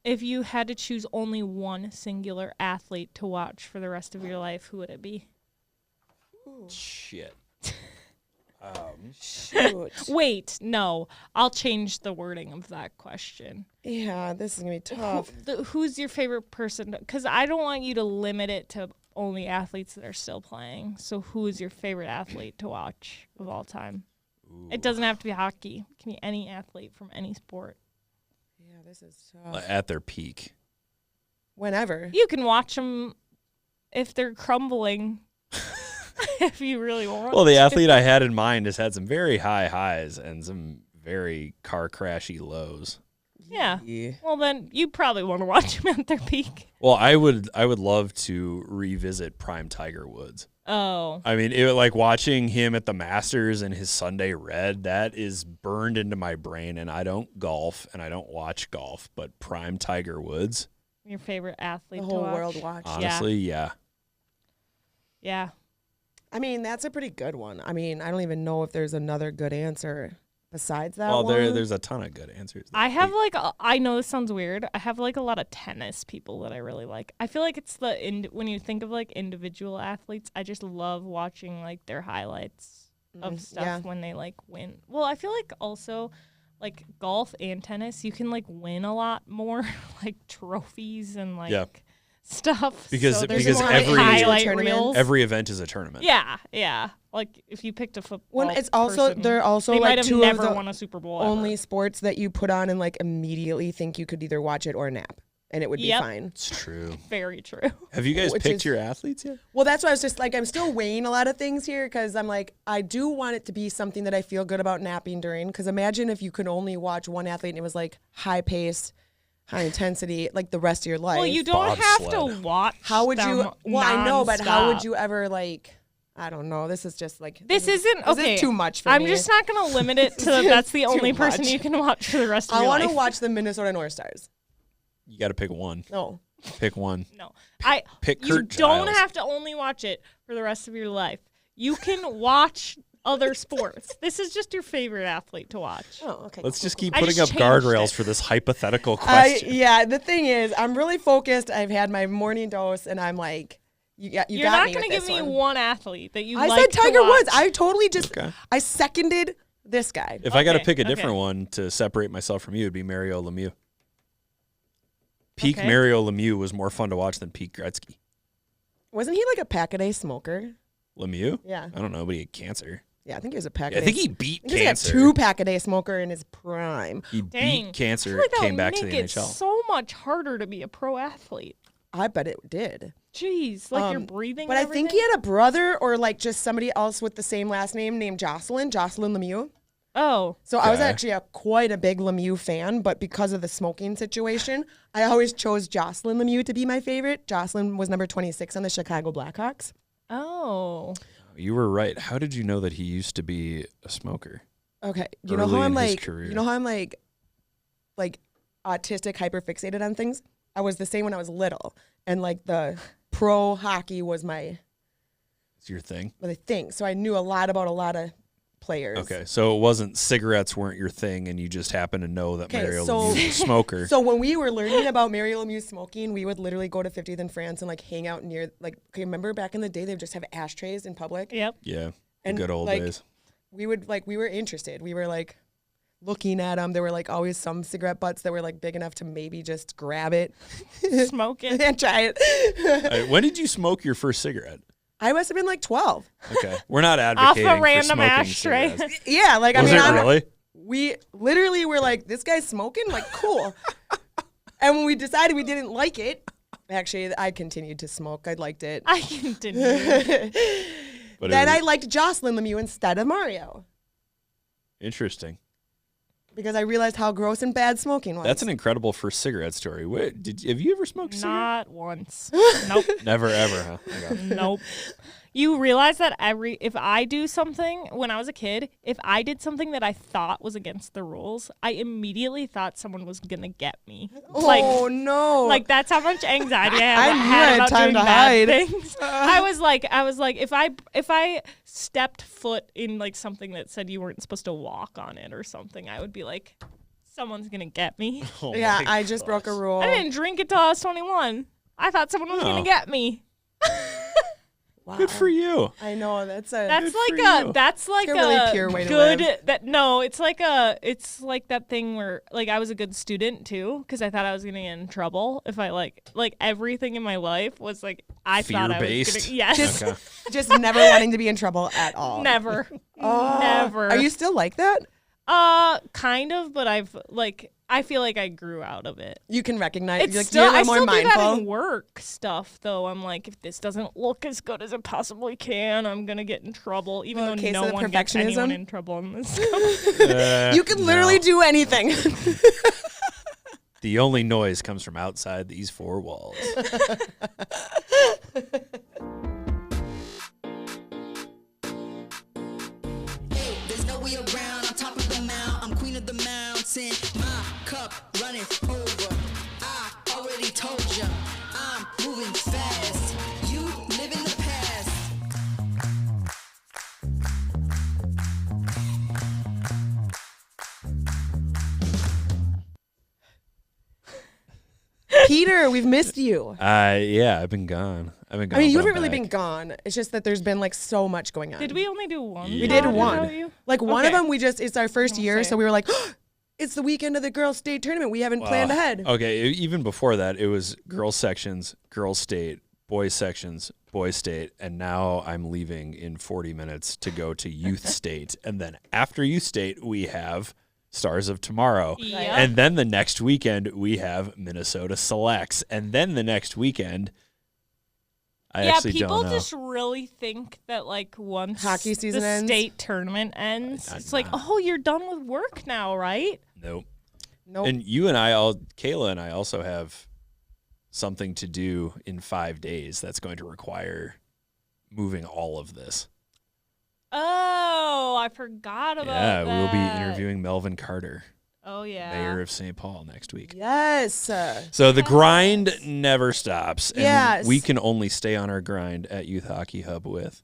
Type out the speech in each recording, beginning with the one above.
If you had to choose only one singular athlete to watch for the rest of your life, who would it be? Shit. Shoot. Wait, no. I'll change the wording of that question. Yeah, this is going to be tough. Who's your favorite person? Because I don't want you to limit it to only athletes that are still playing. So who is your favorite athlete to watch of all time? Ooh. It doesn't have to be hockey. It can be any athlete from any sport. Yeah, this is tough. At their peak. Whenever. You can watch them if they're crumbling. If you really want. Well, the athlete I had in mind has had some very high highs and some very car crashy lows. Yeah. Well, then you probably want to watch them at their peak. Well, I would love to revisit prime Tiger Woods. Oh. I mean, like watching him at the Masters in his Sunday red, that is burned into my brain. And I don't golf and I don't watch golf, but prime Tiger Woods. Your favorite athlete the to whole watch? world watch. Honestly, yeah. Yeah. I mean, that's a pretty good one. I mean, I don't even know if there's another good answer besides that one. one. There's a ton of good answers. I have I know this sounds weird. I have like a lot of tennis people that I really like. I feel like it's when you think of like individual athletes, I just love watching like their highlights of stuff when they like win. Well, I feel like also like golf and tennis, you can like win a lot more like trophies and like stuff. Because every event is a tournament. Yeah. Like if you picked a football Well, it's also person, they're also they like might have two never of the won a Super Bowl only ever. sports that you put on and like immediately think you could either watch it or nap, and it would be fine. It's true. Very true. Have you guys picked your athletes yet? Well, that's why I was just like, I'm still weighing a lot of things here because I'm like, I do want it to be something that I feel good about napping during. Because imagine if you could only watch one athlete and it was like high pace, high intensity, like the rest of your life. Well, you don't have to watch. How would you? Well, I know, but how would nonstop. you ever like? I don't know. This is just like This isn't okay. This is too much for me. I'm just not going to limit it to that's the only person you can watch for the rest of your life. I want to watch the Minnesota North Stars. You got to pick one. No. Pick one. No. Pick You Kurt don't Giles. have to only watch it for the rest of your life. You can watch other sports. This is just your favorite athlete to watch. Oh, okay. Let's just keep I putting just up changed guardrails it. for this hypothetical question. Yeah, the thing is, I'm really focused. I've had my morning dose, and I'm like, You're not going to give me one athlete that you I like said Tiger to watch. Woods. I totally just, Okay. I seconded this guy. If I got to Okay, pick a okay. different one to separate myself from you, it'd be Mario Lemieux. Peak Okay. Mario Lemieux was more fun to watch than Pete Gretzky. Wasn't he like a pack-a-day smoker? Lemieux? Yeah. I don't know, but he had cancer. Yeah, I think he was a pack-a-day. I think he beat I think he was cancer. a 2 pack-a-day smoker in his prime. He Dang. beat cancer, I feel like that came would back to the make it NHL. so much harder to be a pro athlete. I bet it did. Jeez, like you're breathing. But and I think he everything? had a brother or like just somebody else with the same last name named Jocelyn Lemieux. Oh, So I was Okay. actually quite a big Lemieux fan, but because of the smoking situation, I always chose Jocelyn Lemieux to be my favorite. Jocelyn was number 26 on the Chicago Blackhawks. oh. You were right. How did you know that he used to be a smoker? Okay, you know Early how I'm in his like, career. you know how I'm like autistic, hyper fixated on things. I was the same when I was little, and like the pro hockey was my It's your thing. thing. So I knew a lot about a lot of players. Okay, so it wasn't cigarettes weren't your thing, and you just happened to know that Okay, Mario so- Lemieux was a smoker. So when we were learning about Mario Lemieux smoking, we would literally go to 50th in France and like hang out near okay, remember back in the day they would just have ashtrays in public? Yep. Yeah, the And, good old like, days. We were interested. We were like looking at them. There were like always some cigarette butts that were like big enough to maybe just grab it Smoke it. and try it. When did you smoke your first cigarette? I must have been like 12. Okay, we're not Off advocating a for random smoking ashtray. cigarettes. Yeah, like Was I mean, it really? we literally were like, this guy's smoking, like cool. And when we decided we didn't like it, actually, I continued to smoke. I liked it. I continue. But Then it was I liked Jocelyn Lemieux instead of Mario interesting. because I realized how gross and bad smoking was. That's an incredible first cigarette story. Wait, have you ever smoked a cigarette? Not once. Nope. Never ever, huh? Okay. Nope. You realize that if I do something when I was a kid, if I did something that I thought was against the rules, I immediately thought someone was gonna get me. Oh no! Like that's how much anxiety I I knew I had had about time doing to bad hide. things. I was like, if I stepped foot in like something that said you weren't supposed to walk on it or something, I would be like, Someone's going to get me. Oh Yeah, my I just broke a gosh. rule. I didn't drink it till I was 21. I thought someone was going to get me. Wow. Good for you. I know that's a That's Good like for a you. that's like a a really pure way to good live. that no, it's like that thing where like I was a good student too because I thought I was gonna get in trouble if I like everything in my life was like I thought I was Fear-based? gonna yes Okay. just never wanting to be in trouble at all. never Oh. never Are you still like that? kind of but I feel like I grew out of it. You can recognize. It's Like, still, you're a I little still more do that mindful. in work stuff, though. I'm like, if this doesn't look as good as it possibly can, I'm gonna get in trouble. Even Well, though case no of the one gets anyone perfectionism? in trouble in this. You can literally do anything. The only noise comes from outside these four walls. There's no way around. On top of the mount, I'm queen of the mountain. My cup running over. I already told ya, I'm moving fast. You live in the past. Peter, we've missed you. Yeah, I've been gone. I mean, you haven't really been gone. It's just that there's been like so much going on. Did we only do one? We We did pod one. without you? Like one of Okay. them, it's our first I'll year, say. so we were like, it's the weekend of the girls' state tournament. We haven't planned ahead. Okay, even before that, it was girls sections, girls state, boys sections, boys state, and now I'm leaving in 40 minutes to go to youth state, and then after youth state, we have Stars of Tomorrow, Yep. and then the next weekend we have Minnesota Selects, and then the next weekend. I actually people don't know. just really think that like once Hockey season the ends? state tournament ends, it's like, Nah. oh, you're done with work now, right? Nope. Nope. And Kayla and I also have something to do in 5 days that's going to require moving all of this. Oh, I forgot about Yeah, that. we'll be interviewing Melvin Carter, Oh yeah. mayor of St. Paul, next week. Yes. So the grind never stops. And Yes. we can only stay on our grind at Youth Hockey Hub with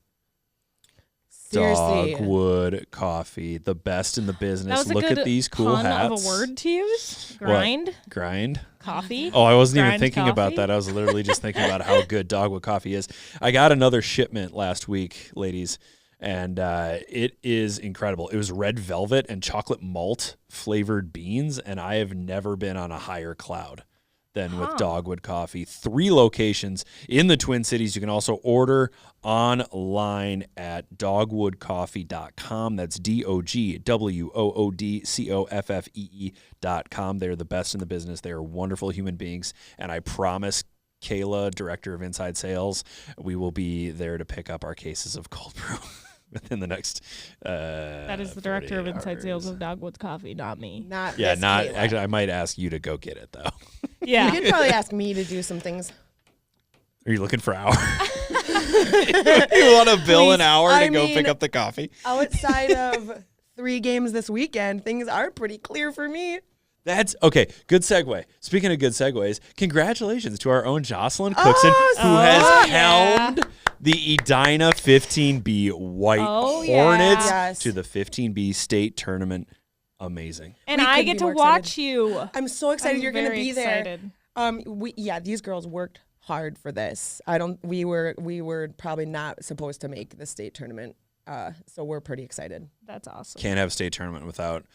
Seriously. Dogwood Coffee, the best in the That business. was a Look good at these cool pun hats. of a word to use. What? Grind Grind. coffee. Oh, I wasn't even Grind thinking about coffee? that. I was literally just thinking about how good Dogwood Coffee is. I got another shipment last week, ladies, and it is incredible. It was red velvet and chocolate malt flavored beans, and I have never been on a higher cloud than with Dogwood Coffee. 3 locations in the Twin Cities. You can also order online at dogwoodcoffee.com. That's DOGWOODCOFFEE.com. They're the best in the business. They are wonderful human beings, and I promise Kayla, Director of Inside Sales, we will be there to pick up our cases of cold brew within the next That is the director of 48 Inside Sales hours. of Dogwood Coffee, not me. Not Yeah, Miss not Kayla. actually. I might ask you to go get it though. Yeah. You could probably ask me to do some things. Are you looking for hours? You want to bill an Please. hour to I go mean- pick up the coffee? Outside of 3 games this weekend, things are pretty clear for me. That's okay. Good segue. Speaking of good segues, congratulations to our own Jocelyn Cookson, who has helmed the Edina 15B White Oh, yeah. Hornets Yes. to the 15B state tournament. Amazing. And We I couldn't get be to more watch excited. you. I'm so excited I'm you're going to very be excited. there. These girls worked hard for this. We were probably not supposed to make the state tournament. So we're pretty excited. That's awesome. Can't have a state tournament without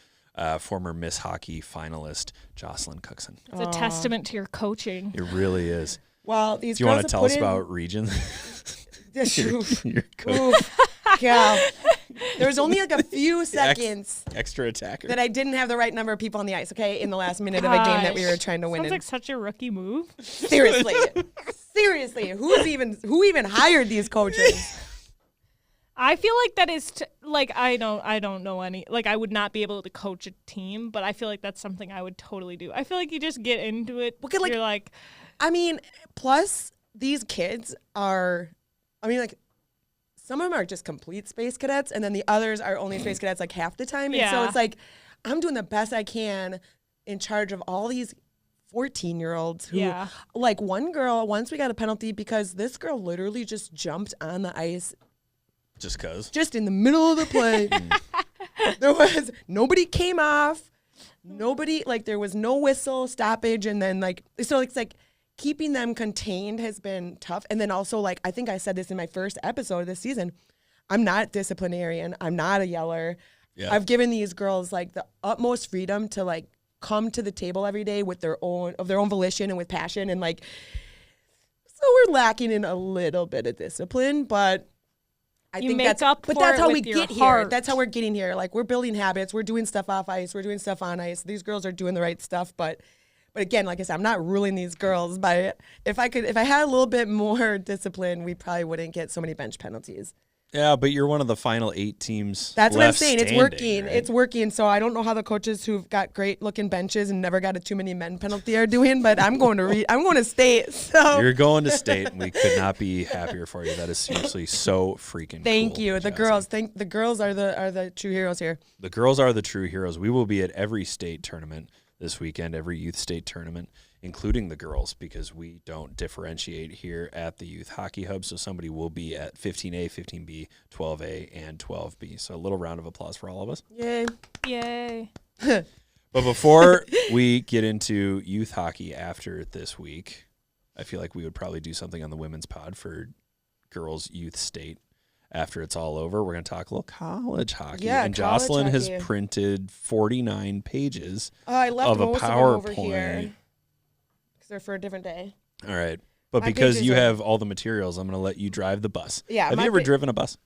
former Miss Hockey finalist Jocelyn Cookson. It's a testament to your coaching. It really is. Well, these Do you girls want to have tell us put in- about region? Oof. Your coach, Oof. Yeah. There was only like a few seconds extra attacker. that I didn't have the right number of people on the ice, okay, in the last minute of a game that we were trying to win Sounds in. like such a rookie move. Seriously. Seriously. Who even hired these coaches? I feel like that is I don't know any I would not be able to coach a team, but I feel like that's something I would totally do. I feel like you just get into it. Look at, like- you're like I mean, plus these kids are, some of them are just complete space cadets, and then the others are only space cadets like half the time. And so Yeah. it's like, I'm doing the best I can in charge of all these 14-year-olds who, Yeah. like one girl, once we got a penalty because this girl literally just jumped on the ice Just cause. just in the middle of the play. Nobody came off. Nobody, like, there was no whistle stoppage, and then, like, so it's like keeping them contained has been tough. And then also, like, I think I said this in my first episode of this season, I'm not disciplinarian. I'm not a yeller. Yeah. I've given these girls, like, the utmost freedom to, like, come to the table every day with their own volition and with passion, and, like, so we're lacking in a little bit of discipline, but I think that's how we get here. That's how we're getting here. Like, we're building habits. We're doing stuff off ice. We're doing stuff on ice. These girls are doing the right stuff, but again, like I said, I'm not ruling these girls. But if I had a little bit more discipline, we probably wouldn't get so many bench penalties. Yeah, but you're one of the final 8 teams. That's what I'm saying. Standing, it's working. right? It's working. So I don't know how the coaches who've got great looking benches and never got a too many men penalty are doing, but I'm going to state. So You're going to state, and we could not be happier for you. That is seriously so freaking Thank cool, you. The Jazzy. girls are the true heroes here. The girls are the true heroes. We will be at every state tournament this weekend, every youth state tournament, including the girls, because we don't differentiate here at the Youth Hockey Hub. So somebody will be at 15A, 15B, 12A, and 12B. So a little round of applause for all of us. Yay. Yay. But before we get into youth hockey after this week, I feel like we would probably do something on the women's pod for girls youth state after it's all over. We're going to talk a little college hockey. Yeah, and college Jocelyn has hockey. printed 49 pages I left of a most of them over PowerPoint. here because they're for a different day. All right. But My because pages you are- have all the materials, I'm going to let you drive the bus. Yeah, Have my you ever pa- driven a bus?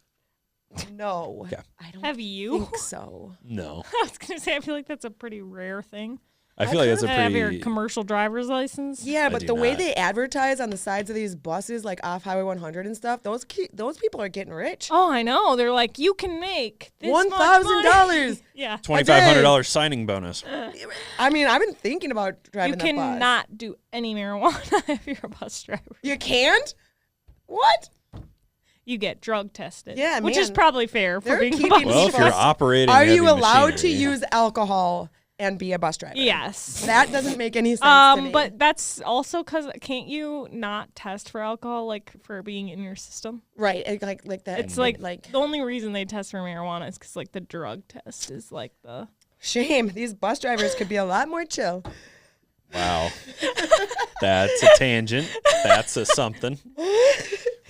No. Okay. I don't Have you? think so. No. I was going to say, I feel like that's a pretty rare thing. I feel like that's a Have your pretty... commercial driver's license? Yeah, but do the way not. they advertise on the sides of these buses, like off Highway 100 and stuff, those people are getting rich. Oh, I know. They're like, you can make this much money. $1,000. Yeah. $2,500 signing bonus. I mean, I've been thinking about driving You that bus. cannot do any marijuana if you're a bus driver. You can't? What? You get drug tested. Yeah, which is man. probably fair for They're being a keeping bus me Well, if you're Bus- operating Are heavy you allowed to machinery- use alcohol and be a bus driver? Yes. That doesn't make any sense to me. But that's also because can't you not test for alcohol, like for being in your system? right, like that. It's like the only reason they test for marijuana is because like the drug test is like the. shame. These bus drivers could be a lot more chill. Wow. That's a tangent. That's a something.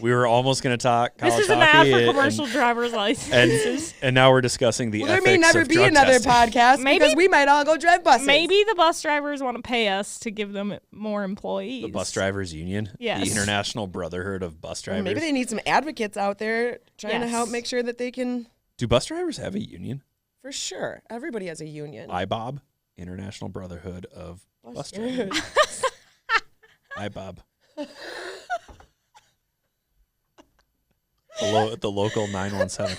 We were almost going to talk college This is an ad hockey for and- commercial driver's licenses. and now we're discussing the Well, there ethics may never of be drug another testing. podcast Maybe- because we might all go drive buses. Maybe the bus drivers want to pay us to give them more employees. The Bus Drivers Union, Yes. the International Brotherhood of Bus Well, Drivers. maybe they need some advocates out there trying to help Yes. make sure that they can. Do bus drivers have a union? For sure, everybody has a union. IBOB, International Brotherhood of Bus Drivers. IBOB. The local 917.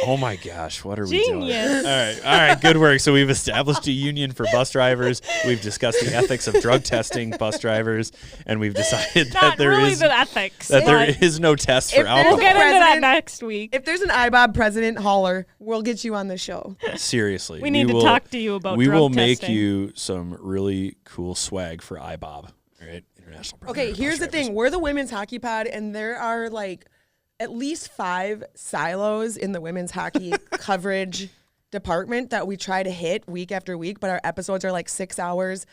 Oh my gosh, what are we doing? Genius. All right, good work. So we've established a union for bus drivers. We've discussed the ethics of drug testing bus drivers, and we've decided that Not there really is the ethics. that there but is no test for If there's We'll alcohol. get into that President- next week. If there's an IBOB president holler, we'll get you on the show. Seriously, We need to talk to you about We drug will make testing. you some really cool swag for IBOB. All right, International. Brotherhood Okay, of here's Bus the thing. We're the women's hockey pod, and there are like at least 5 silos in the women's hockey coverage department that we try to hit week after week, but our episodes are like 6 hours,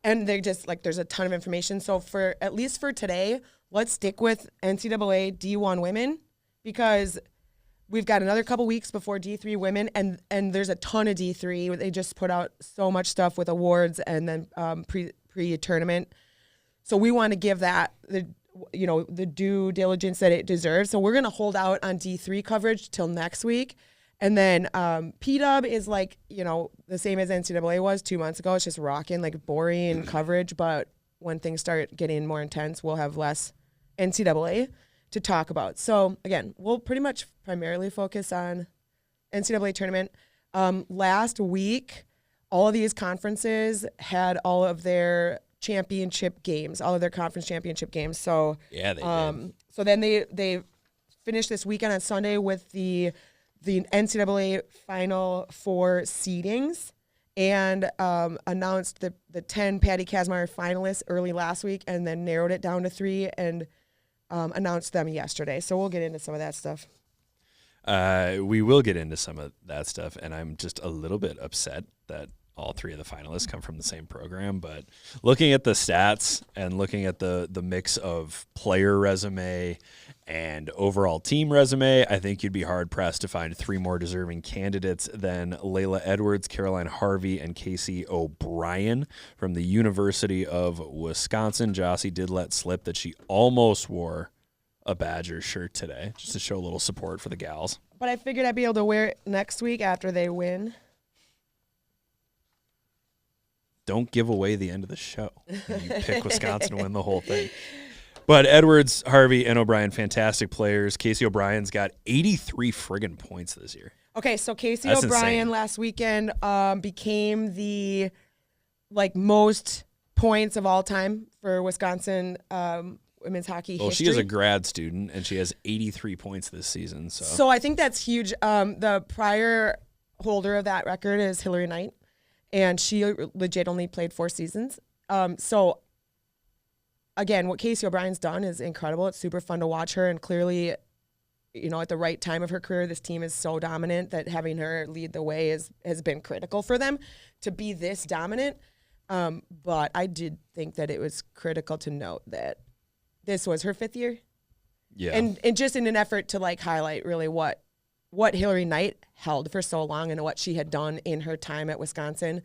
and they're just like there's a ton of information. So for at least for today, let's stick with NCAA D1 women because we've got another couple weeks before D3 women, and there's a ton of D3. They just put out so much stuff with awards and then pre-tournament. So we want to give that the due diligence that it deserves. So we're going to hold out on D3 coverage till next week. And then P-Dub is like, the same as NCAA was 2 months ago. It's just rocking, like boring coverage. But when things start getting more intense, we'll have less NCAA to talk about. So again, we'll pretty much primarily focus on NCAA tournament. Last week, all of these conferences had all of their championship games, all of their conference championship games. So Yeah, they did. so then they finished this weekend on Sunday with the NCAA Final Four seedings and announced the 10 Patty Kazmaier finalists early last week and then narrowed it down to 3 and announced them yesterday. So we'll get into some of that stuff. We will get into some of that stuff, and I'm just a little bit upset that all three of the finalists come from the same program. But looking at the stats and looking at the mix of player resume and overall team resume, I think you'd be hard-pressed to find three more deserving candidates than Layla Edwards, Caroline Harvey, and Casey O'Brien from the University of Wisconsin. Jossie did let slip that she almost wore a Badgers shirt today, just to show a little support for the gals. But I figured I'd be able to wear it next week after they win. Don't give away the end of the show. You pick Wisconsin to win the whole thing. But Edwards, Harvey, and O'Brien, fantastic players. Casey O'Brien's got 83 friggin' points this year. Okay, so Casey That's O'Brien insane. last weekend became the most points of all time for Wisconsin women's hockey Well, history. she is a grad student, and she has 83 points this season. So I think that's huge. The prior holder of that record is Hillary Knight, and she legit only played 4 seasons. So, again, what Casey O'Brien's done is incredible. It's super fun to watch her, and clearly, at the right time of her career, this team is so dominant that having her lead the way has been critical for them to be this dominant. But I did think that it was critical to note that this was her 5th year. yeah. And just in an effort to highlight really what Hillary Knight held for so long and what she had done in her time at Wisconsin.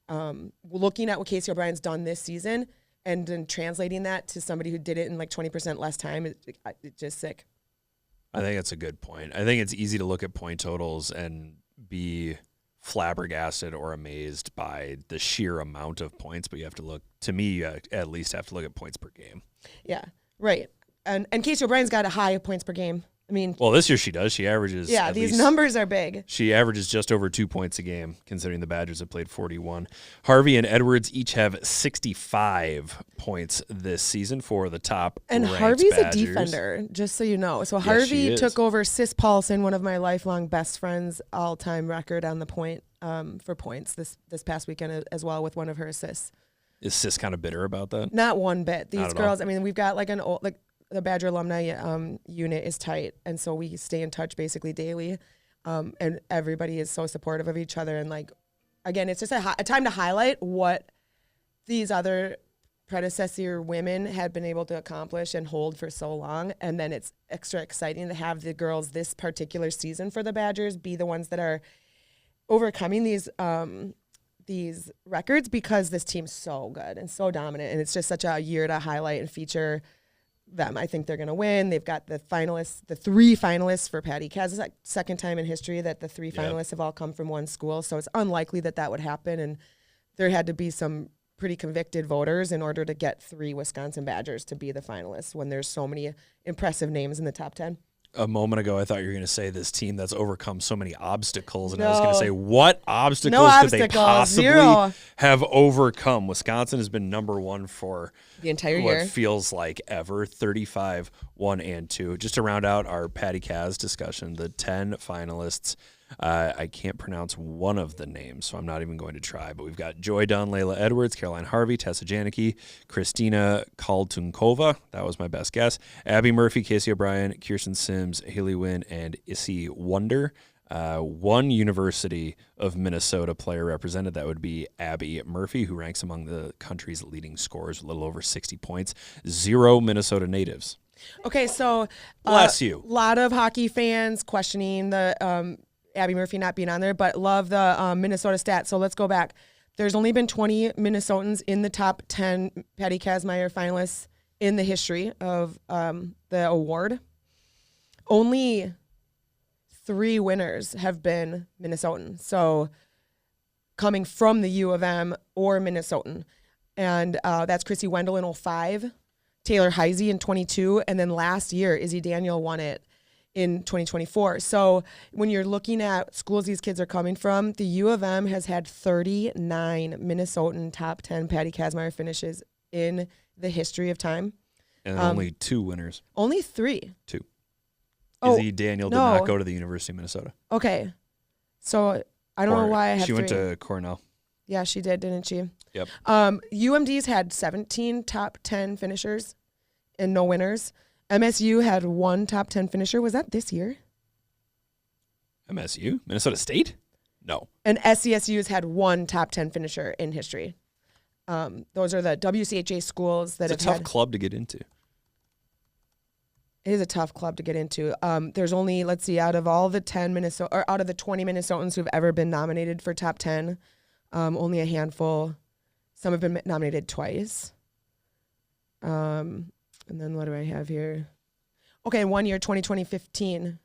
Looking at what Casey O'Brien's done this season and then translating that to somebody who did it in 20% less time, it's just sick. I think that's a good point. I think it's easy to look at point totals and be flabbergasted or amazed by the sheer amount of points, but you have to look, to me, you at least have to look at points per game. Yeah, right. And Casey O'Brien's got a high points per game. I mean, Well, this year she does. She averages. yeah, at these least- numbers are big. She averages just over 2 points a game, considering the Badgers have played 41. Harvey and Edwards each have 65 points this season for the top And ranked Harvey's Badgers. a defender, just so you know. So Yes, Harvey she is. took over Sis Paulson, one of my lifelong best friends, all-time record on the point for points this past weekend as well with one of her assists. Is Sis kind of bitter about that? Not one bit. These Not at girls, all. I mean, we've got the Badger alumni unit is tight, and so we stay in touch basically daily, and everybody is so supportive of each other. And again, it's just a time to highlight what these other predecessor women had been able to accomplish and hold for so long, and then it's extra exciting to have the girls this particular season for the Badgers be the ones that are overcoming these records because this team's so good and so dominant, and it's just such a year to highlight and feature them. I think they're going to win. They've got the 3 finalists for Patty Kaz. It's the second time in history that the 3 finalists have all come from one school, so it's unlikely that would happen, and there had to be some pretty convicted voters in order to get 3 Wisconsin Badgers to be the finalists when there's so many impressive names in the top 10. A moment ago, I thought you were going to say this team that's overcome so many obstacles, and I was No. going to say, what obstacles No could they obstacles, possibly 0. have overcome? Wisconsin has been number 1 for The entire what year. feels like ever, 35, 1-2. Just to round out our Patty Kaz discussion, the 10 finalists, I can't pronounce one of the names, so I'm not even going to try, but we've got Joy Dunn, Layla Edwards, Caroline Harvey, Tessa Janicki, Christina Kaltunkova, that was my best guess, Abby Murphy, Casey O'Brien, Kirsten Sims, Haley Wynn, and Issy Wonder. One University of Minnesota player represented, that would be Abby Murphy, who ranks among the country's leading scorers, a little over 60 points. 0 Minnesota natives. Okay, so Bless you. A lot of hockey fans questioning the Abby Murphy not being on there, but love the Minnesota stats. So let's go back. There's only been 20 Minnesotans in the top 10 Patty Kazmaier finalists in the history of the award. Only 3 winners have been Minnesotan. So coming from the U of M or Minnesotan. And that's Chrissy Wendell in 05, Taylor Heisey in 22, and then last year, Izzy Daniel won it in 2024. So when you're looking at schools these kids are coming from, the U of M has had 39 Minnesotan top 10 Patty Kazmaier finishes in the history of time. And only 2 winners. Only 3. 2. Oh, Izzy Daniel did no. not go to the University of Minnesota. Okay. So I don't know why I have She 3. went to Cornell. Yeah, she did, didn't she? Yep. UMD's had 17 top 10 finishers and no winners. MSU had 1 top 10 finisher. Was that this year? MSU? Minnesota State? No. And SCSU has had one top 10 finisher in history. Those are the WCHA schools that It's a have tough club to get into. It is a tough club to get into. There's only, let's see, out of all the 10 Minnesota, or out of the 20 Minnesotans who've ever been nominated for top 10, only a handful. Some have been nominated twice. And then what do I have here? Okay, in 1 year, 2015,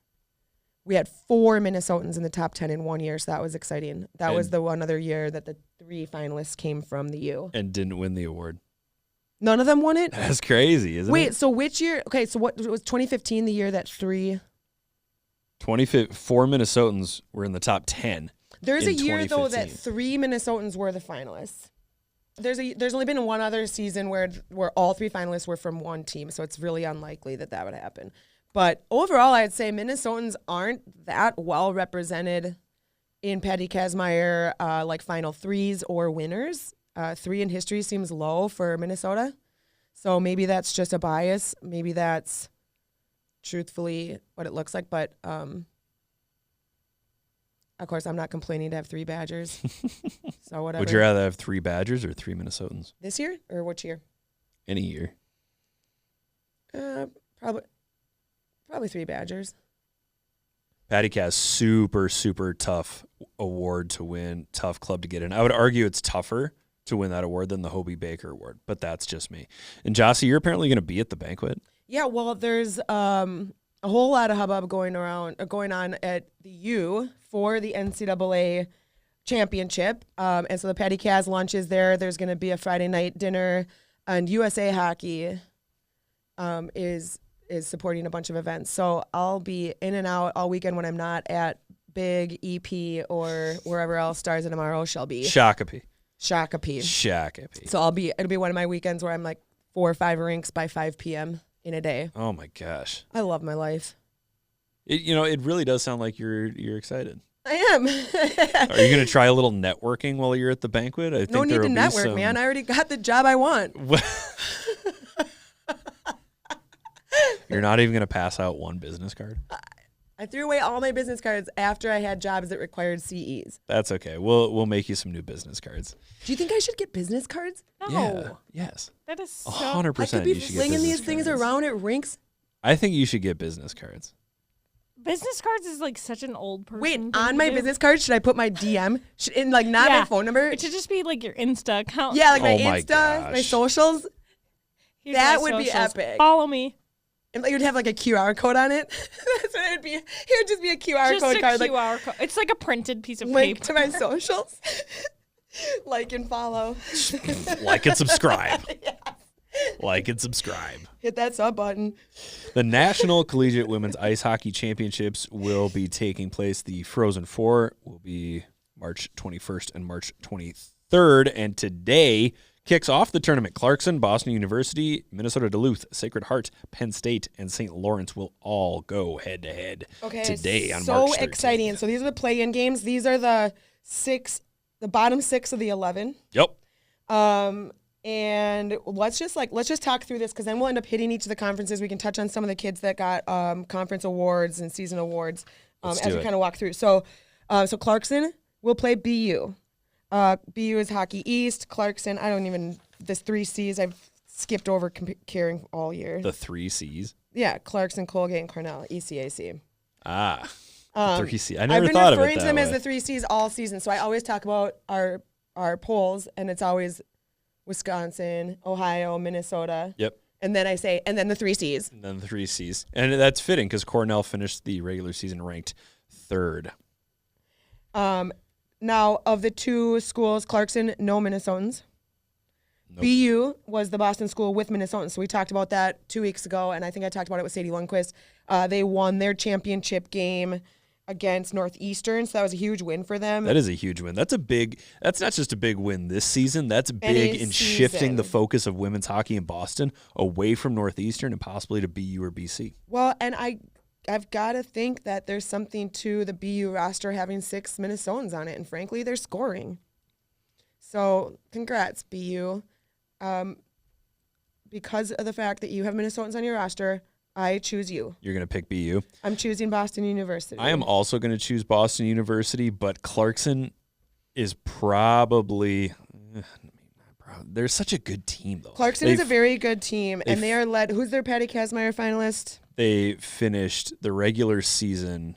we had 4 Minnesotans in the top 10 in 1 year, so that was exciting. That was the one other year that the 3 finalists came from the U. And didn't win the award. None of them won it? That's crazy, isn't it? Wait, so which year? Okay, so what was 2015 the year that 4 Minnesotans were in the top 10. There's a year, though, that 2015. 3 Minnesotans were the finalists. There's only been one other season where all 3 finalists were from one team, so it's really unlikely that would happen. But overall, I'd say Minnesotans aren't that well represented in Patty Kazmaier, like final 3s or winners. 3 in history seems low for Minnesota. So maybe that's just a bias. Maybe that's truthfully what it looks like. But, of course, I'm not complaining to have 3 Badgers. So whatever. Would you rather have 3 Badgers or 3 Minnesotans? This year or which year? Any year. Probably 3 Badgers. Patty Kaz, super, super tough award to win, tough club to get in. I would argue it's tougher to win that award than the Hobie Baker Award, but that's just me. And Jossie, you're apparently going to be at the banquet. Yeah, well, there's a whole lot of hubbub going on at the U for the NCAA championship. And so the Patty Kaz lunch is there. There's going to be a Friday night dinner, and USA Hockey is supporting a bunch of events. So I'll be in and out all weekend when I'm not at Big, EP, or wherever else Stars of Tomorrow shall be. Shakopee. So it'll be one of my weekends where I'm like 4 or 5 rinks by 5 p.m. in a day. Oh my gosh. I love my life. It really does sound like you're excited. I am. Are you going to try a little networking while you're at the banquet? I think No need there to will be network, man. I already got the job I want. You're not even going to pass out one business card? I threw away all my business cards after I had jobs that required CEs. That's okay. We'll make you some new business cards. Do you think I should get business cards? No. Yeah. Yes. That is so 100%. I could be you should get flinging business these things cards. around at rinks. I think you should get business cards. Business cards is like such an old person. Wait, thing on to my do. business card, should I put my DM? In like not my phone number? It should just be like your Insta account. Yeah, like my Oh my Insta, my gosh. socials. Here's that my would be socials. epic. Follow me. And like, you'd have like a QR code on it. That's what it would be. It would just be a QR Just code a card. QR code. It's like a printed piece of Link paper. to my socials. Like and follow. Like and subscribe. Like and subscribe. Hit that sub button. The National Collegiate Women's Ice Hockey Championships will be taking place. The Frozen Four will be March 21st and March 23rd. And today kicks off the tournament. Clarkson, Boston University, Minnesota Duluth, Sacred Heart, Penn State, and St. Lawrence will all go head-to-head today on March 13th. So exciting. So these are the play-in games. These are the bottom 6 of the 11. Yep. And let's just talk through this, because then we'll end up hitting each of the conferences. We can touch on some of the kids that got conference awards and season awards as we kind of walk through. So Clarkson will play BU. BU is Hockey East. Clarkson, there's 3 C's I've skipped over caring all year. The 3 C's? Yeah, Clarkson, Colgate, and Cornell, ECAC. 3 C's. I never thought of it that way. I've been referring to them as the 3 C's all season, so I always talk about our polls, and it's always Wisconsin, Ohio, Minnesota. Yep. And then I say, and then the 3 C's. And then the 3 C's. And that's fitting because Cornell finished the regular season ranked 3rd. Now, of the 2 schools, Clarkson, no Minnesotans. Nope. BU was the Boston school with Minnesotans. So we talked about that 2 weeks ago, and I think I talked about it with Sadie Lundquist. They won their championship game against Northeastern, so that was a huge win for them. That is a huge win. That's not just a big win this season. That's big in shifting the focus of women's hockey in Boston away from Northeastern and possibly to BU or BC. Well, and I've got to think that there's something to the BU roster having 6 Minnesotans on it, and frankly, they're scoring. So congrats, BU. Because of the fact that you have Minnesotans on your roster, I choose you. You're going to pick BU. I'm choosing Boston University. I am also going to choose Boston University, but Clarkson is probably they're such a good team, though. Clarkson is a very good team, and they are led. Who's their Patty Kazmaier finalist? They finished the regular season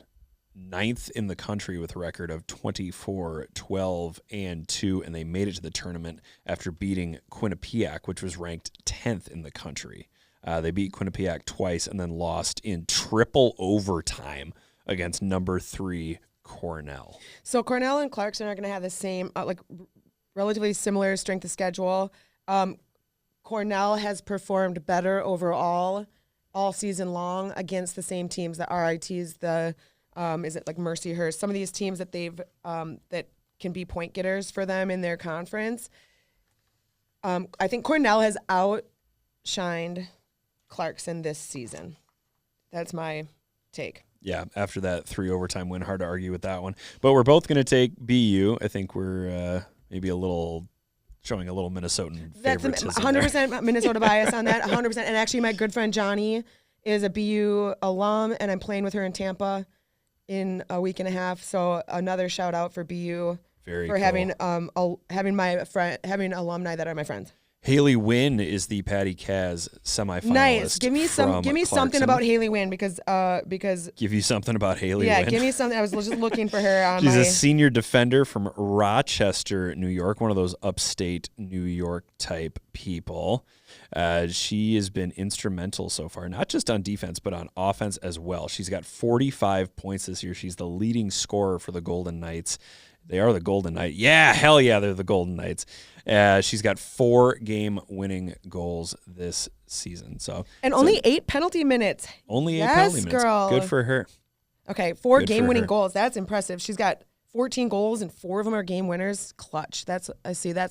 9th in the country with a record of 24-12-2, and they made it to the tournament after beating Quinnipiac, which was ranked 10th in the country. They beat Quinnipiac twice and then lost in triple overtime against number 3 Cornell. So Cornell and Clarkson are going to have the same, relatively similar strength of schedule. Cornell has performed better overall all season long against the same teams, the RITs, is it like Mercyhurst? Some of these teams that they've that can be point getters for them in their conference. I think Cornell has outshined Clarkson this season. That's my take. Yeah, after that 3 overtime win, hard to argue with that one. But we're both going to take BU. I think we're maybe showing a little Minnesotan favoritism. That's 100% Minnesota bias on that, 100%. And actually, my good friend Johnny is a BU alum, and I'm playing with her in Tampa in a week and a half. So another shout out for BU Very for cool. having alumni that are my friends. Haley Wynn is the Patty Kaz semifinalist. Nice. Give me something about Haley Wynn because give you something about Haley yeah, Wynn. give me something. I was just looking for her. She's a senior defender from Rochester, New York, one of those upstate New York type people. She has been instrumental so far, not just on defense, but on offense as well. She's got 45 points this year. She's the leading scorer for the Golden Knights. They are the Golden Knights. Yeah, hell yeah, they're the Golden Knights. She's got 4 game-winning goals this season. Only 8 penalty minutes. Only 8 penalty minutes. Girl. Good for her. Okay, 4 Good for game-winning her. goals. That's impressive. She's got 14 goals, and 4 of them are game winners. Clutch. That's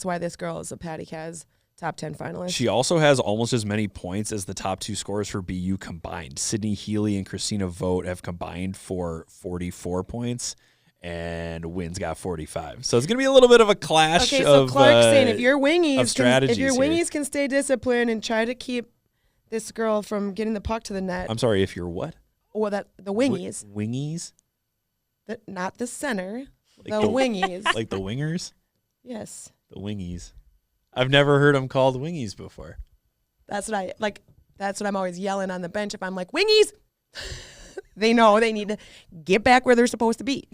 why this girl is a Patty Kaz top 10 finalist. She also has almost as many points as the top 2 scorers for BU combined. Sydney Healy and Christina Vogt have combined for 44 points. And Wynn's got 45. So it's going to be a little bit of a clash okay, so of Clarkson, if your strategies wingies can stay disciplined and try to keep this girl from getting the puck to the net. I'm sorry, if you're what? Well, the wingies. Wingies? Not the center. Like the wingies. Like the wingers? Yes. The wingies. I've never heard them called wingies before. That's what I'm always yelling on the bench if I'm like, wingies! They know they need to get back where they're supposed to be.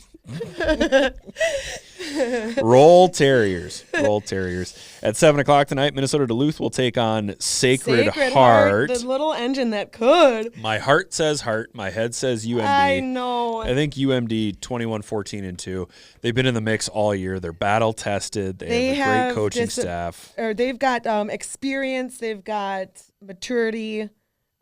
Roll Terriers. Roll Terriers. At 7 o'clock tonight, Minnesota Duluth will take on Sacred Heart. The little engine that could. My heart says Heart. My head says UMD. I know. I think UMD 21-14-2. They've been in the mix all year. They're battle tested. They have a great coaching staff. They've got experience. They've got maturity.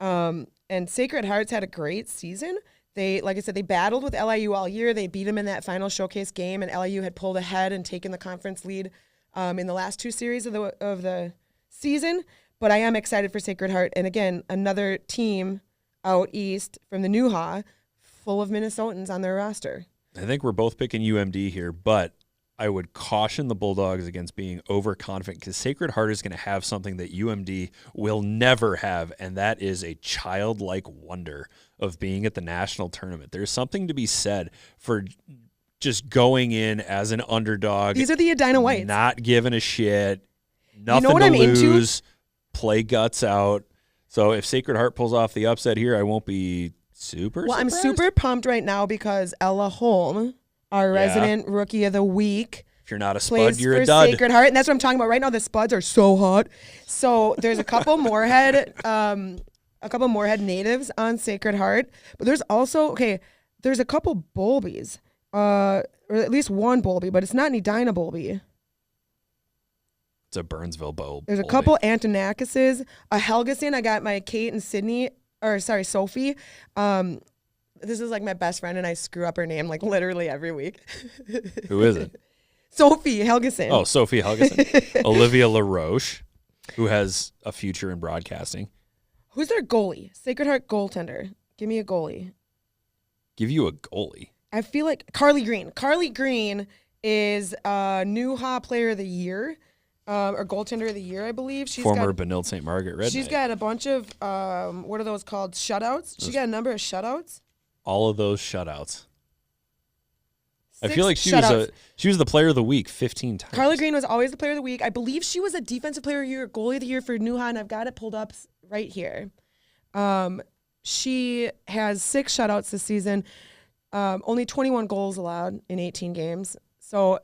And Sacred Heart's had a great season. Like I said, they battled with LIU all year. They beat them in that final showcase game, and LIU had pulled ahead and taken the conference lead in the last 2 series of the season. But I am excited for Sacred Heart. And again, another team out east from the Newha, full of Minnesotans on their roster. I think we're both picking UMD here, but I would caution the Bulldogs against being overconfident because Sacred Heart is going to have something that UMD will never have, and that is a childlike wonder of being at the national tournament. There's something to be said for just going in as an underdog. These are the Edina Whites. Not giving a shit. Nothing what to I'm lose. Play guts out. So if Sacred Heart pulls off the upset here, I won't be super surprised. I'm super pumped right now because Ella Holm, our resident rookie of the week, if you're not a plays spud, you're for a dud. Sacred Heart, and that's what I'm talking about right now. The Spuds are so hot. So there's a couple Moorhead natives on Sacred Heart, but there's also there's a couple Bolbies, or at least one Bolby, but it's not an Edina Bolby. It's a Burnsville Bowl. There's a couple Antonakises, a Helgeson. I got my Sophie. This is like my best friend, and I screw up her name like literally every week. Who is it? Sophie Helgeson. Oh, Sophie Helgeson. Olivia LaRoche, who has a future in broadcasting. Who's their goalie? Sacred Heart goaltender. Give me a goalie. Give you a goalie. I feel like Carly Green. Carly Green is a Newha Player of the Year. or goaltender of the year, I believe. She's Former got, Benilde St. Margaret Red She's Knight. got a bunch of what are those called? Shutouts. She's got a number of shutouts. All of those shutouts. I 6 feel like shutouts. she was the player of the week 15 times. Carla Green was always the player of the week. I believe she was a defensive player of the year, goalie of the year for Nuha, and I've got it pulled up right here. She has 6 shutouts this season, only 21 goals allowed in 18 games. So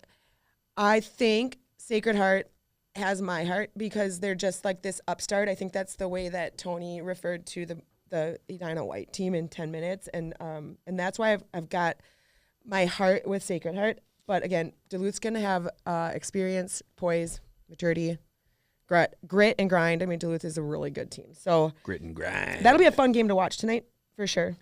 I think Sacred Heart has my heart because they're just like this upstart. I think that's the way that Tony referred to the Edina White team in 10 minutes, and that's why I've got my heart with Sacred Heart. But again, Duluth's going to have experience, poise, maturity, grit and grind. I mean, Duluth is a really good team. So Grit and grind. that'll be a fun game to watch tonight for sure.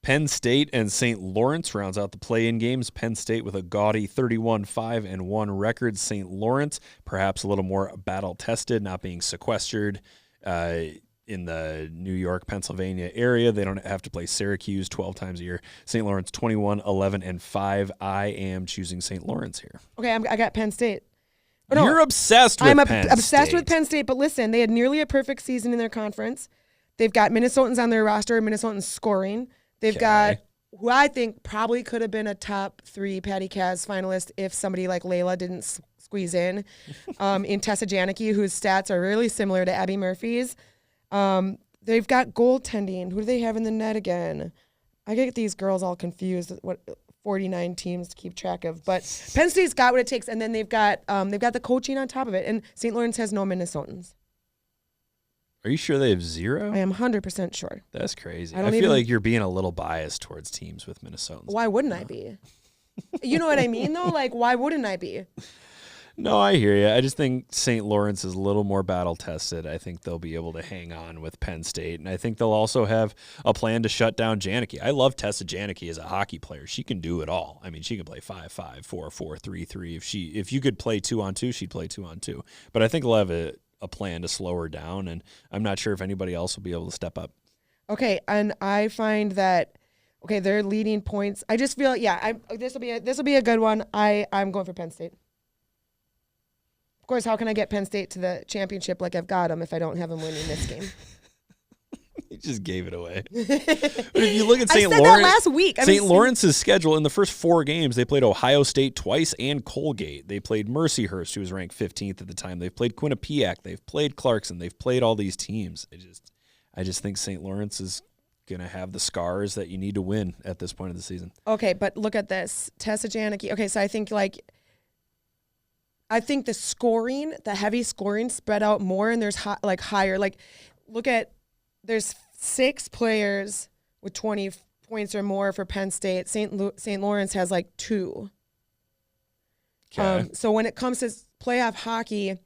Penn State and St. Lawrence rounds out the play-in games. Penn State with a gaudy 31-5-1 record. St. Lawrence perhaps a little more battle-tested, not being sequestered in the New York, Pennsylvania area. They don't have to play Syracuse 12 times a year. St. Lawrence 21-11-5. I am choosing St. Lawrence here. Okay, I got Penn State. Oh, no, You're obsessed with Penn State. obsessed with Penn State, but listen, they had nearly a perfect season in their conference. They've got Minnesotans on their roster, Minnesotans scoring. They've got who I think probably could have been a top 3 Patty Kaz finalist if somebody like Layla didn't squeeze in Tessa Janicki, whose stats are really similar to Abby Murphy's. They've got goaltending. Who do they have in the net again? I get these girls all confused. What 49 teams to keep track of, but Penn State's got what it takes, and then they've got the coaching on top of it. And St. Lawrence has no Minnesotans. Are you sure they have 0? I am 100% sure. That's crazy. I feel like you're being a little biased towards teams with Minnesotans. Why wouldn't I be? You know what I mean, though? Like, why wouldn't I be? No, I hear you. I just think St. Lawrence is a little more battle-tested. I think they'll be able to hang on with Penn State, and I think they'll also have a plan to shut down Janicki. I love Tessa Janicki as a hockey player. She can do it all. I mean, she can play 5-5, 4-4, 3-3. If you could play 2-on-2, she'd play 2-on-2. But I think they'll have a plan to slow her down, and I'm not sure if anybody else will be able to step up. Okay, and I find that they're leading points. I just feel this will be a good one. I'm going for Penn State. Of course, how can I get Penn State to the championship like I've got them if I don't have them winning this game? You just gave it away. But if you look at I St. said Lawrence, that last week. St. Lawrence's schedule in the first 4 games, they played Ohio State twice and Colgate. They played Mercyhurst, who was ranked 15th at the time. They've played Quinnipiac. They've played Clarkson. They've played all these teams. I just think St. Lawrence is going to have the scars that you need to win at this point of the season. Okay, but look at this. Tessa Janicki. Okay, so I think the scoring, the heavy scoring spread out more, and there's higher. Like, there's 6 players with 20 points or more for Penn State. St. Lawrence has 2. Okay. So when it comes to playoff hockey,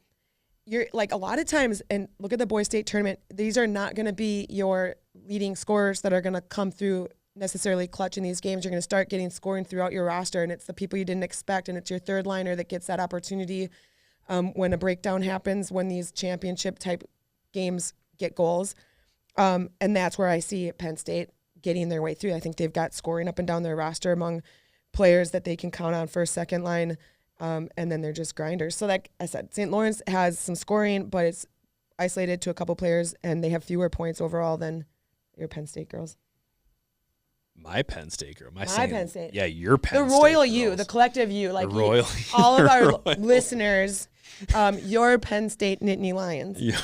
you're a lot of times, and look at the boys state tournament, these are not going to be your leading scorers that are going to come through necessarily clutch in these games. You're going to start getting scoring throughout your roster, and it's the people you didn't expect, and it's your third liner that gets that opportunity when a breakdown happens, when these championship type games get goals. And that's where I see Penn State getting their way through. I think they've got scoring up and down their roster among players that they can count on first, second line, and then they're just grinders. So like I said, St. Lawrence has some scoring, but it's isolated to a couple players, and they have fewer points overall than your Penn State girls. My Penn State girl. My Penn State. Yeah, your Penn State. The royal girls. you, the collective you, like the royal, all of our royal. listeners, your Penn State Nittany Lions. Yeah.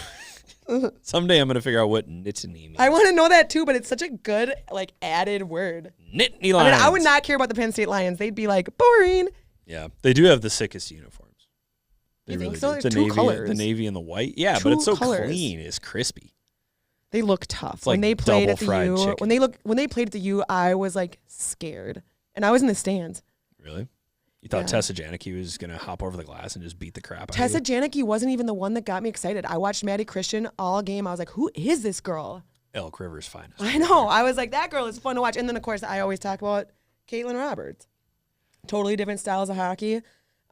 Someday I'm going to figure out what Nittany means. I want to know that too, but it's such a good added word. Nittany Lions. I would not care about the Penn State Lions. They'd be boring. Yeah, they do have the sickest uniforms. They You think really so? do. There's The two navy, colors. the navy and the white. Yeah, Two but it's so colors. clean. It's crispy. They look tough. like When they played at the double-fried U, chicken. when they played at the U, I was scared, and I was in the stands. Really? You thought Yeah. Tessa Janicki was going to hop over the glass and just beat the crap out Tessa of you? Janicki wasn't even the one that got me excited. I watched Maddie Christian all game. I was like, who is this girl? Elk River's finest. I know. I was like, that girl is fun to watch. And then, of course, I always talk about Caitlin Roberts. Totally different styles of hockey,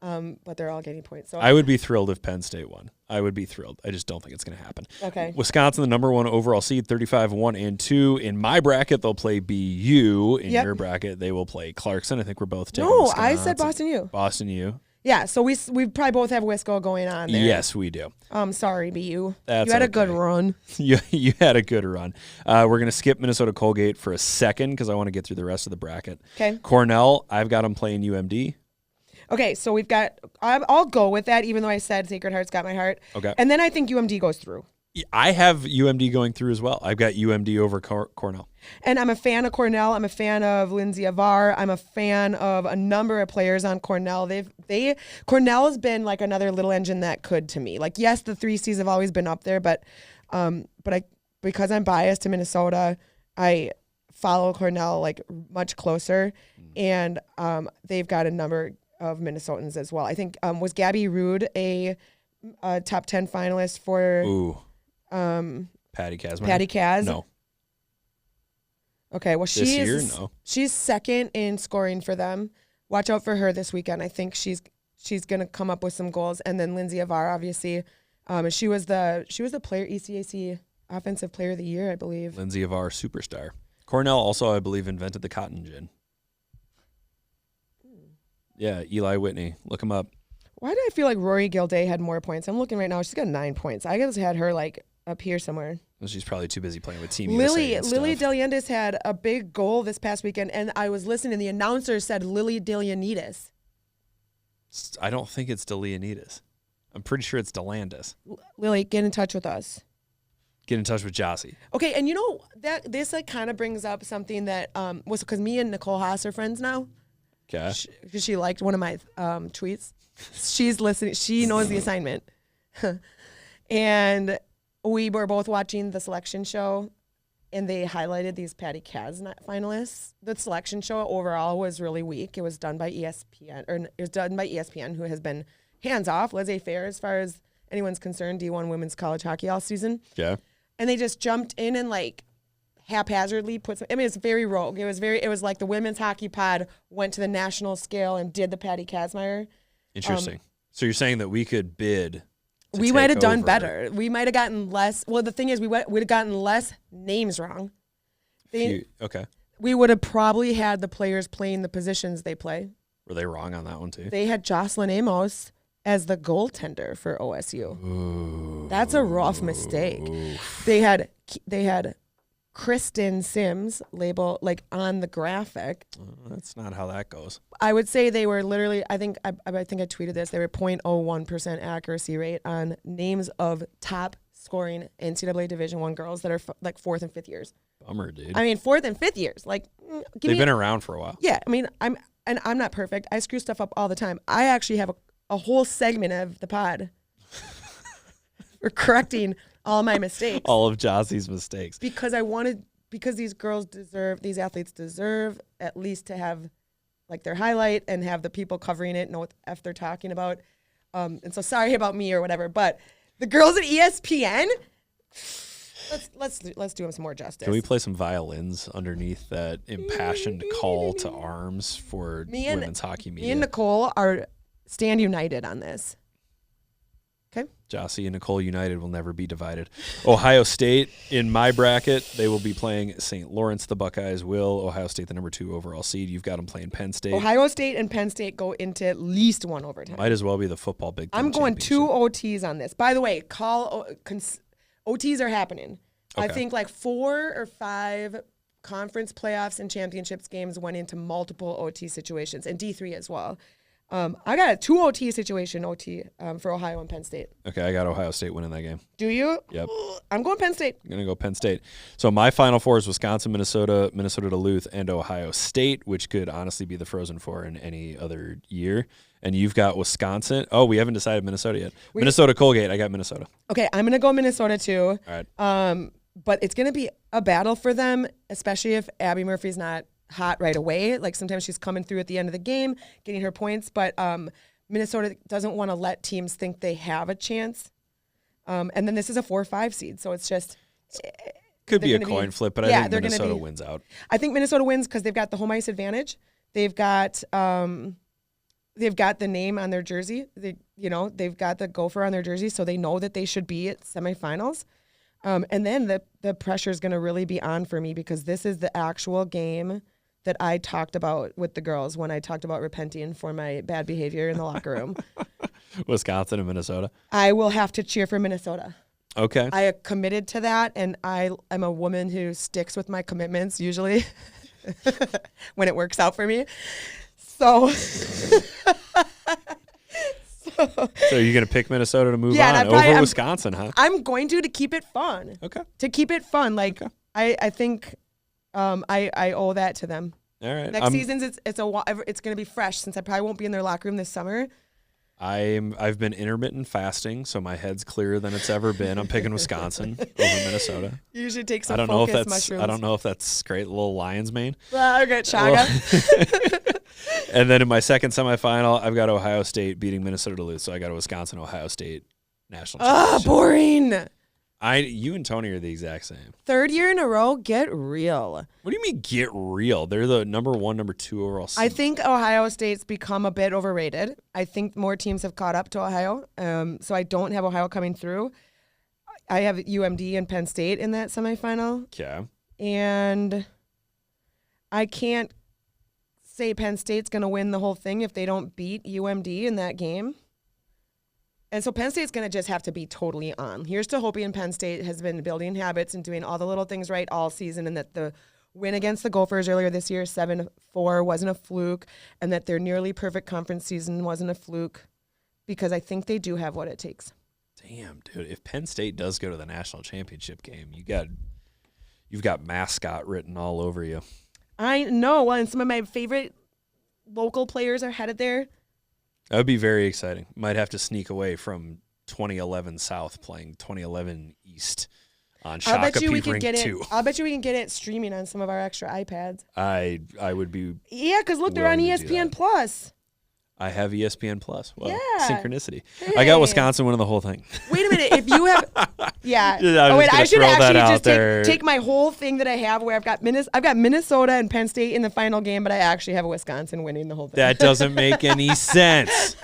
but they're all getting points. So I would be thrilled if Penn State won. I would be thrilled. I just don't think it's going to happen. Okay. Wisconsin, the number 1 overall seed, 35-1-2. In my bracket, they'll play BU. In Yep. your bracket, they will play Clarkson. I think we're both taking No, Wisconsin. I said Boston U. Boston U. Yeah, so we probably both have Wisco going on there. Yes, we do. Sorry, BU. That's you had a good okay. run. You had a good run. We're going to skip Minnesota Colgate for a second because I want to get through the rest of the bracket. Okay. Cornell, I've got them playing UMD. Okay, so we've got, I'll go with that, even though I said Sacred Heart's got my heart. Okay. And then I think UMD goes through. I have UMD going through as well. I've got UMD over Cornell. And I'm a fan of Cornell. I'm a fan of Lindsay Avar. I'm a fan of a number of players on Cornell. Cornell has been like another little engine that could to me. Like, yes, the 3Cs have always been up there, but because I'm biased to Minnesota, I follow Cornell like much closer, and they've got a number of Minnesotans as well. I think was Gabby Rude a top 10 finalist for? Ooh. Patty Kazmaier? Patty Kaz? No. Okay, well, No. She's second in scoring for them. Watch out for her this weekend. I think she's going to come up with some goals. And then Lindsay Avar, obviously, she was the player ECAC Offensive Player of the Year, I believe. Lindsay Avar, superstar. Cornell also, I believe, invented the cotton gin. Yeah, Eli Whitney. Look him up. Why do I feel like Rory Gilday had more points? I'm looking right now. She's got 9 points. I guess had her like up here somewhere. Well, she's probably too busy playing with Team USA and Lily stuff. Deliendis had a big goal this past weekend, and I was listening, and the announcer said Lily Deliendis. I don't think it's Delianides. I'm pretty sure it's Delandis. Lily, get in touch with us. Get in touch with Jossie. Okay, and you know that this like kind of brings up something that was because me and Nicole Haas are friends now. Okay. She liked one of my tweets. She's listening. She knows the assignment. And we were both watching the selection show, and they highlighted these Patty Kaz finalists. The selection show overall was really weak. It was done by ESPN, who has been hands off, laissez-faire as far as anyone's concerned, D1 women's college hockey all season. Yeah. And they just jumped in and like haphazardly put some, I mean, it's very rogue. It was like the women's hockey pod went to the national scale and did the Patty Kazmaier. Interesting. So you're saying that we could bid. We might have done better. We might have gotten less. Well, the thing is, we'd have gotten less names wrong. Okay. We would have probably had the players playing the positions they play. Were they wrong on that one too? They had Jocelyn Amos as the goaltender for OSU. Ooh. That's a rough mistake. Oof. They had Kristen Sims label like on the graphic. That's not how that goes. I would say they were literally, I think I tweeted this, they were 0.01% accuracy rate on names of top scoring NCAA Division I girls that are like 4th and 5th years. Bummer, dude. I mean, 4th and 5th years. Like, They've been around for a while. Yeah, I mean, I'm not perfect. I screw stuff up all the time. I actually have a whole segment of the pod for correcting all my mistakes. All of Jossie's mistakes. Because these athletes deserve at least to have like their highlight and have the people covering it know what the F they're talking about. And so sorry about me or whatever, but the girls at ESPN, let's do them some more justice. Can we play some violins underneath that impassioned call to arms for women's hockey media? Me and Nicole stand united on this. Okay. Jossie and Nicole united will never be divided. Ohio State, in my bracket, they will be playing St. Lawrence. The Buckeyes will. Ohio State, the number 2 overall seed. You've got them playing Penn State. Ohio State and Penn State go into at least one overtime. Might as well be the football Big Ten I'm going 2 championship. OTs on this. By the way, OTs are happening. Okay. I think like 4 or 5 conference playoffs and championships games went into multiple OT situations, and D3 as well. I got a 2 OT situation, for Ohio and Penn State. Okay, I got Ohio State winning that game. Do you? Yep. I'm going Penn State. I'm going to go Penn State. So my Final Four is Wisconsin, Minnesota, Minnesota Duluth, and Ohio State, which could honestly be the Frozen Four in any other year. And you've got Wisconsin. Oh, we haven't decided Minnesota yet. Minnesota Colgate, I got Minnesota. Okay, I'm going to go Minnesota too. All right. But it's going to be a battle for them, especially if Abby Murphy's not hot right away. Like sometimes she's coming through at the end of the game, getting her points, but Minnesota doesn't want to let teams think they have a chance. And then this is a 4-5 seed, so it's just could be a coin flip, but I think Minnesota wins out. I think Minnesota wins because they've got the home ice advantage. They've got the name on their jersey. They've got the Gopher on their jersey, so they know that they should be at semifinals. And then the pressure is going to really be on for me because this is the actual game that I talked about with the girls when I talked about repenting for my bad behavior in the locker room. Wisconsin and Minnesota. I will have to cheer for Minnesota. Okay. I committed to that, and I'm a woman who sticks with my commitments usually when it works out for me. So, So you're going to pick Minnesota to move Yeah, and on over Wisconsin, huh? I'm going to keep it fun. Okay. To keep it fun, like Okay. I think I owe that to them. All right. Next season's it's going to be fresh since I probably won't be in their locker room this summer. I've been intermittent fasting, so my head's clearer than it's ever been. I'm picking Wisconsin over Minnesota. You should take some I don't know if mushrooms. that's great. Little lion's mane. Okay, chaga. And then in my second semifinal, I've got Ohio State beating Minnesota Duluth, so I got a Wisconsin Ohio State national championship. Boring. You and Tony are the exact same. Third year in a row, get real. What do you mean get real? They're the number 1, number 2 overall seed. I think Ohio State's become a bit overrated. I think more teams have caught up to Ohio. So I don't have Ohio coming through. I have UMD and Penn State in that semifinal. Okay. And I can't say Penn State's going to win the whole thing if they don't beat UMD in that game. And so Penn State's going to just have to be totally on. Here's to hoping Penn State has been building habits and doing all the little things right all season, and that the win against the Gophers earlier this year, 7-4, wasn't a fluke, and that their nearly perfect conference season wasn't a fluke, because I think they do have what it takes. Damn, dude. If Penn State does go to the national championship game, you've got mascot written all over you. I know. Well, and some of my favorite local players are headed there. That would be very exciting. Might have to sneak away from 2011 South playing 2011 East on Shakopee Rink 2. I'll bet you we can get it streaming on some of our extra iPads. I would be. Yeah, because look, they're on willing to do ESPN that. Plus. I have ESPN Plus. Well, Yeah. synchronicity. Hey. I got Wisconsin winning the whole thing. Wait a minute. If you have, yeah. Yeah, Oh wait, I just should gonna throw that actually out just there. take my whole thing that I have, where I've got Minnesota and Penn State in the final game, but I actually have Wisconsin winning the whole thing. That doesn't make any sense.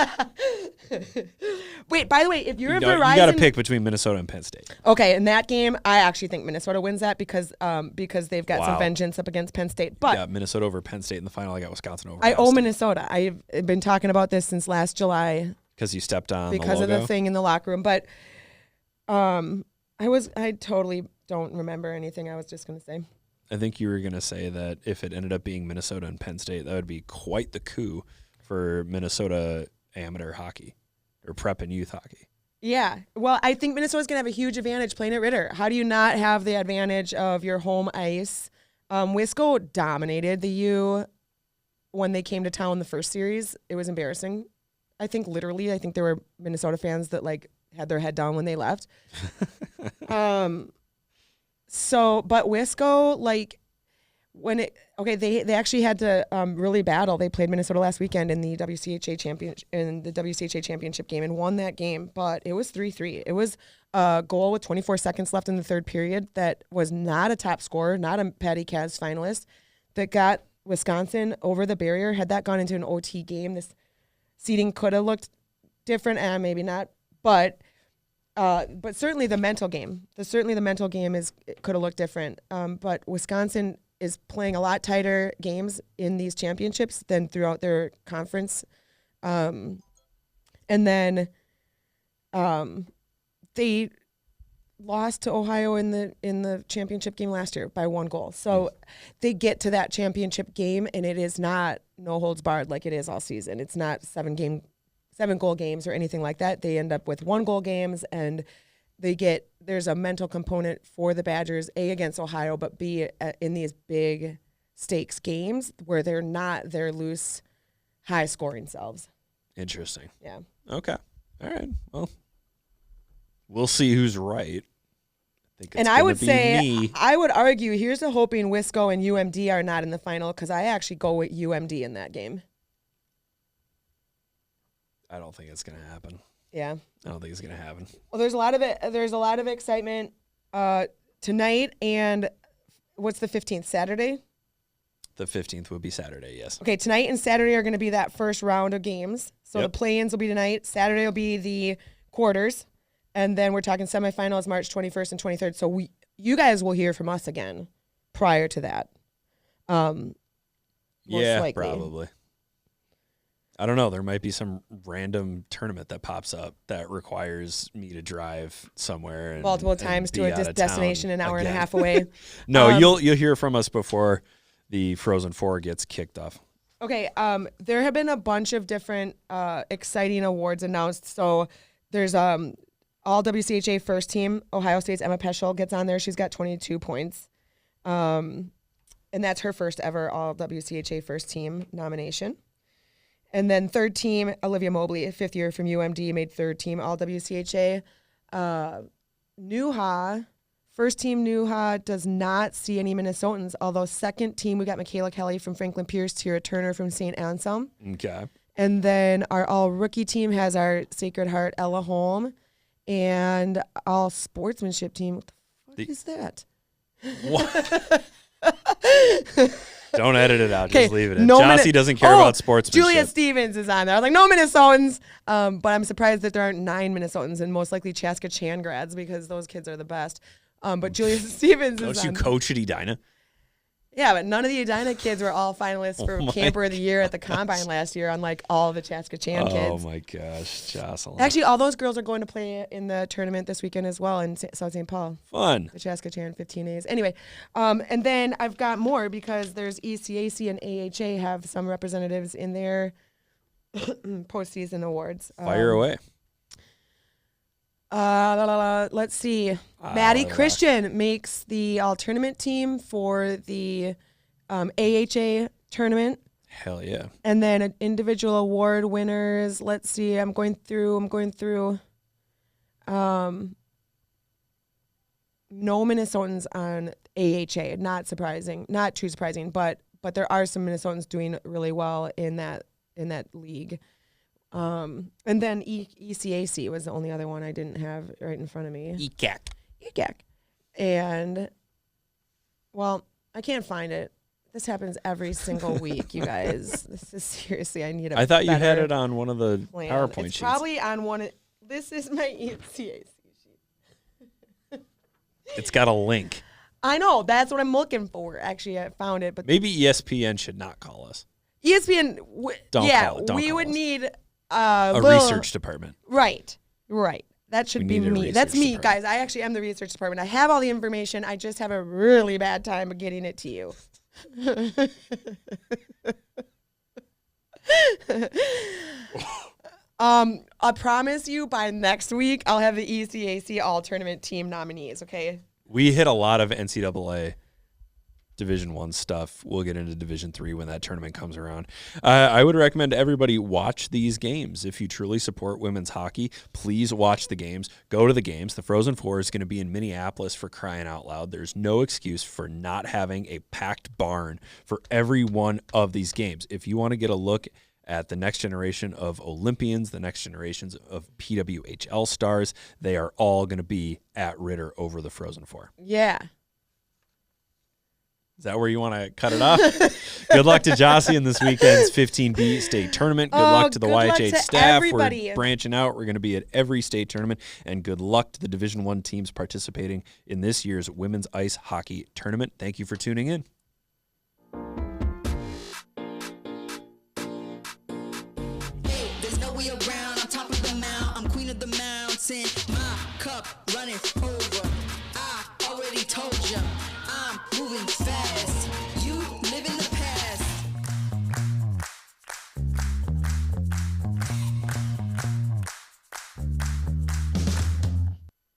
Wait, by the way, if you're You a Verizon, got to pick between Minnesota and Penn State. Okay, in that game, I actually think Minnesota wins that because they've got some Wow. vengeance up against Penn State. But Yeah, Minnesota over Penn State in the final. I got Wisconsin over. I Ohio owe State. Minnesota. I've been talking about this since last July Because you stepped on because the of logo. the thing in the locker room. But I totally don't remember anything I was just going to say. I think you were going to say that if it ended up being Minnesota and Penn State, that would be quite the coup for Minnesota amateur hockey or prep and youth hockey. Yeah. Well, I think Minnesota's going to have a huge advantage playing at Ritter. How do you not have the advantage of your home ice? Wisco dominated the U when they came to town the first series. It was embarrassing. I think there were Minnesota fans that had their head down when they left. But Wisco, they actually had to really battle. They played Minnesota last weekend in the WCHA championship game and won that game, but it was 3-3. It was a goal with 24 seconds left in the third period that was not a top scorer, not a Patty Kaz finalist, that got Wisconsin over the barrier. Had that gone into an OT game, this seeding could have looked different, and maybe not, but certainly the mental game. The mental game could have looked different. But Wisconsin is playing a lot tighter games in these championships than throughout their conference. And then they lost to Ohio in the championship game last year by 1 goal. So they get to that championship game, and it is not no holds barred like it is all season. It's not 7-goal games or anything like that. They end up with 1-goal games, and there's a mental component for the Badgers, A, against Ohio, but B, in these big stakes games where they're not their loose, high-scoring selves. Interesting. Yeah. Okay. All right. Well, we'll see who's right. And I would say, I would argue, here's to hoping Wisco and UMD are not in the final, because I actually go with UMD in that game. I don't think it's going to happen. Yeah. I don't think it's going to happen. Well, there's a lot of excitement tonight, and what's the 15th? Saturday? The 15th would be Saturday, yes. Okay, tonight and Saturday are going to be that first round of games. So Yep. the play-ins will be tonight. Saturday will be the quarters. And then we're talking semifinals March 21st and 23rd. So you guys will hear from us again prior to that. Yeah, likely. probably. I don't know. There might be some random tournament that pops up that requires me to drive somewhere and, Multiple and times be to a out of destination town an hour and a again. half away. No, you'll hear from us before the Frozen 4 gets kicked off. Okay, there have been a bunch of different exciting awards announced. So there's all WCHA first team. Ohio State's Emma Peschel gets on there. She's got 22 points. And that's her first ever all WCHA first team nomination. And then third team, Olivia Mobley, fifth year from UMD, made third team all WCHA. Newha, first team Newha does not see any Minnesotans, although second team, we got Michaela Kelly from Franklin Pierce, Tira Turner from St. Anselm. Okay. And then our all rookie team has our Sacred Heart Ella Holm, and all sportsmanship team. What the fuck is that? What? Don't edit it out. Okay, Just leave it in. no Jossie doesn't care about sportsmanship. Julia Stevens is on there. I was like, no Minnesotans. But I'm surprised that there aren't 9 Minnesotans, and most likely Chaska Chan grads, because those kids are the best. But Julia Stevens is Don't you on. coach at Edina? Yeah, but none of the Edina kids were all finalists for Camper of the Year at the Combine last year, unlike all the Chaska Chan kids. Oh, my gosh. Jocelyn. Actually, all those girls are going to play in the tournament this weekend as well in South St. Paul. Fun. The Chaska Chan 15As. Anyway, and then I've got more because there's ECAC and AHA have some representatives in their postseason awards. Fire away. Let's see. Maddie Christian makes the all tournament team for the AHA tournament. Hell yeah. And then individual award winners. Let's see. I'm going through. No Minnesotans on AHA. Not surprising. Not too surprising. But there are some Minnesotans doing really well in that league. And then ECAC was the only other one I didn't have right in front of me. ECAC. And, well, I can't find it. This happens every single week, you guys. This is seriously, I need a I thought you had better it on one of the plan. PowerPoint It's sheets. probably on one. This is my ECAC sheet. It's got a link. I know. That's what I'm looking for. Actually, I found it. But Maybe ESPN should not call us. ESPN, Don't we would call us. need A little- research department. Right. That should We be need a me. That's research me, guys. I actually am the research department. I have all the information. I just have a really bad time of getting it to you. I promise you by next week I'll have the ECAC all tournament team nominees, okay? We hit a lot of NCAA Division I stuff. We'll get into Division III when that tournament comes around. I would recommend everybody watch these games. If you truly support women's hockey, please watch the games. Go to the games. The Frozen Four is going to be in Minneapolis, for crying out loud. There's no excuse for not having a packed barn for every one of these games. If you want to get a look at the next generation of Olympians, the next generations of PWHL stars, they are all going to be at Ritter over the Frozen Four. Yeah. Is that where you want to cut it off? Good luck to Jossie in this weekend's 15B state tournament. Good luck to the good luck YHH to staff. everybody. We're branching out. We're going to be at every state tournament. And good luck to the Division I teams participating in this year's women's ice hockey tournament. Thank you for tuning in. Hey, there's no way around. I'm top of the mount. I'm queen of the mountain. My cup running over. I already told ya. I'm moving fast.